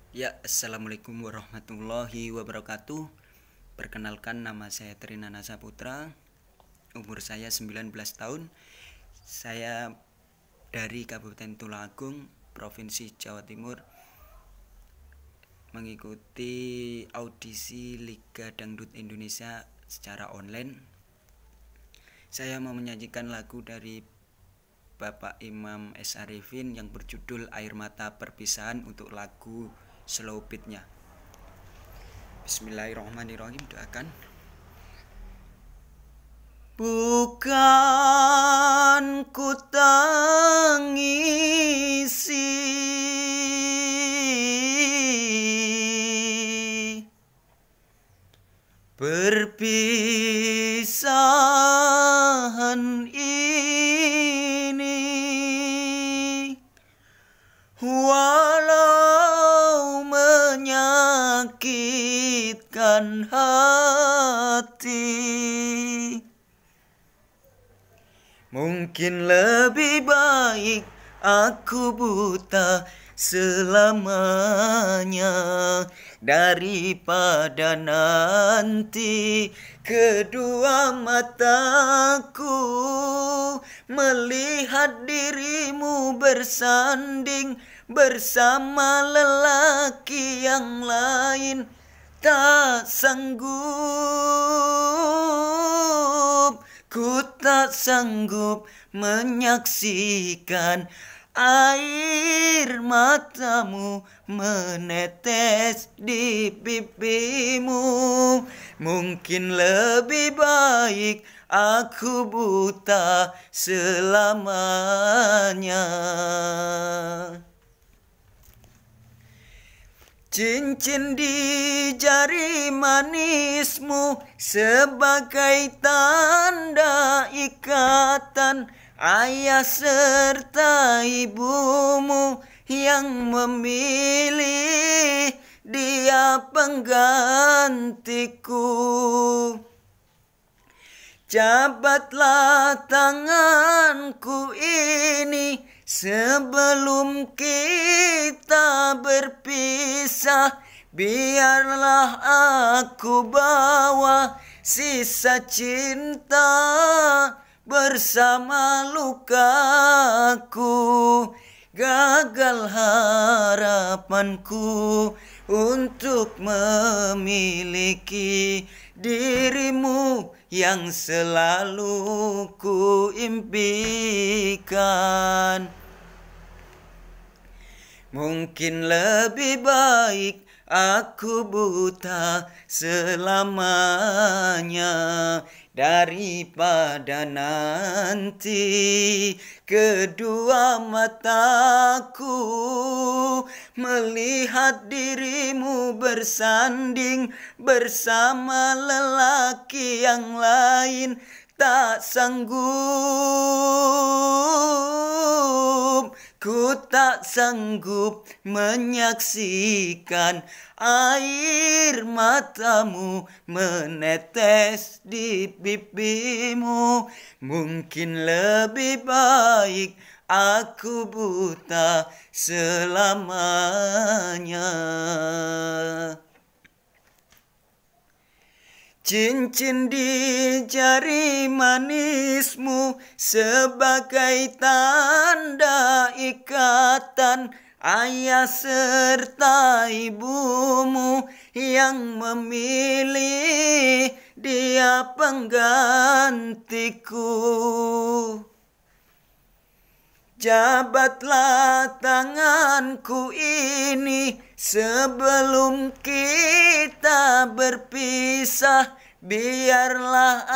Ya, assalamualaikum warahmatullahi wabarakatuh. Perkenalkan, nama saya Trinana Saputra. Umur saya 19 tahun. Saya dari Kabupaten Tulungagung, Provinsi Jawa Timur, mengikuti audisi Liga Dangdut Indonesia secara online. Saya mau menyanyikan lagu dari Bapak Imam S. Arifin yang berjudul Air Mata Perpisahan untuk lagu slow beatnya. Bismillahirrahmanirrahim, doakan. Bukan ku tangisi perpisahan ini, walau menyakitkan hati. Mungkin lebih baik aku buta selamanya daripada nanti kedua mataku melihat dirimu bersanding bersama lelaki yang lain. Tak sanggup, ku tak sanggup menyaksikan air matamu menetes di pipimu. Mungkin lebih baik aku buta selamanya. Cincin di jari manismu sebagai tanda ikatan ayah serta ibumu yang memilih dia penggantiku. Jabatlah tanganku ini sebelum kita berpisah. Biarlah aku bawa sisa cinta bersama lukaku. Gagal harapanku untuk memiliki dirimu yang selalu ku impikan. Mungkin lebih baik aku buta selamanya daripada nanti kedua mataku melihat dirimu bersanding bersama lelaki yang lain. Tak sanggup, ku tak sanggup menyaksikan air matamu menetes di pipimu. Mungkin lebih baik aku buta selamanya. Cincin di jari manismu sebagai tanda ikatan ayah serta ibumu yang memilih dia penggantiku. Jabatlah tanganku ini sebelum kita berpisah. Biarlah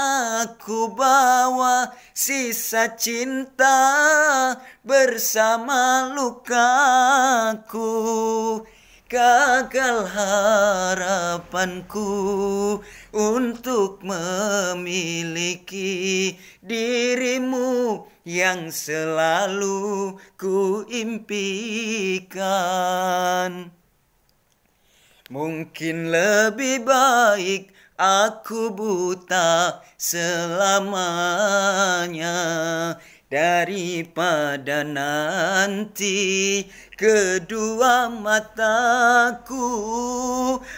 aku bawa sisa cinta bersama lukaku. Gagal harapanku untuk memiliki dirimu yang selalu ku impikan. Mungkin lebih baik aku buta selamanya daripada nanti kedua mataku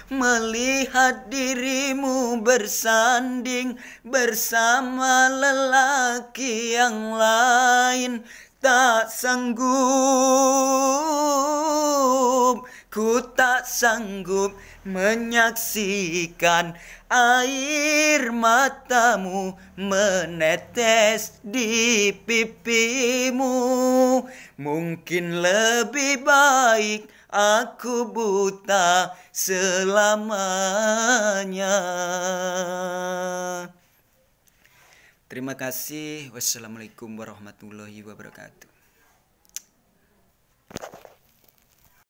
melihat dirimu bersanding bersama lelaki yang lain. Tak sanggup, ku tak sanggup menyaksikan air matamu menetes di pipimu. Mungkin lebih baik aku buta selamanya. Terima kasih. Wassalamualaikum warahmatullahi wabarakatuh.